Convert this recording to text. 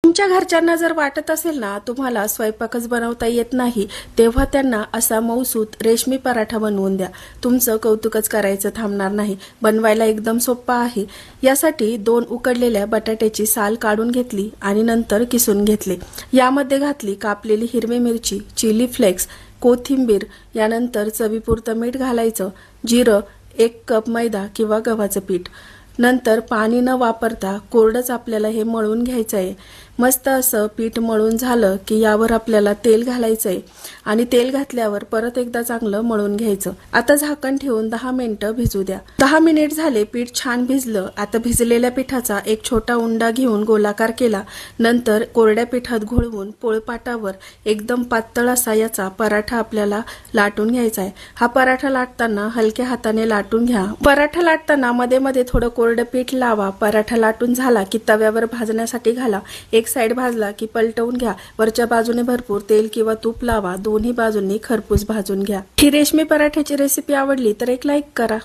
तुमच्या घरच्यांना जर वाटत असेल ना तुम्हाला स्वयंपाकच बनवता येत नाही, तेव्हा त्यांना असा मऊसूत रेशमी पराठा बनवून द्या. तुमचं कौतुकच करायचं थांबणार नाही. बनवायला एकदम सोपा आहे. यासाठी 2 उकडलेल्या बटाट्याची साल काढून घेतली आणि नंतर किसून घेतले. यामध्ये घातली कापलेली हिरवी मिरची, चिली फ्लेक्स, कोथिंबीर, यानंतर चवीपुरतं मीठ घालायचं, जिरं, 1 कप मैदा किंवा गव्हाचं पीठ. नंतर पाणी न वापरता कोरडंच आपल्याला हे मळून घ्यायचं आहे. मस्त असं पीठ मळून झालं की यावर आपल्याला तेल घालायचं आहे आणि तेल घातल्यावर परत एकदा चांगलं मळून घ्यायचं. आता झाकण ठेवून 10 मिनिटं भिजू द्या. 10 मिनिट झाले, पीठ छान भिजलं. आता भिजलेल्या पिठाचा एक छोटा उंडा घेऊन गोलाकार केला. नंतर कोरड्या पिठात घोळवून पोळपाटावर एकदम पातळ असा याचा पराठा आपल्याला लाटून घ्यायचा आहे. हा पराठा लाटताना हलक्या हाताने लाटून घ्या. पराठा लाटताना मध्ये मध्ये थोडं कोरडं पीठ लावा. पराठा लाटून झाला की तव्यावर भाजण्यासाठी घाला. एक साइड भाजला की पलटवून घ्या. वरच्या बाजूने भरपूर तेल किंवा तूप लावा. दोन्ही बाजूंनी खरपूस भाजून घ्या. ही रेशमी पराठ्याची रेसिपी आवडली तर एक लाईक करा.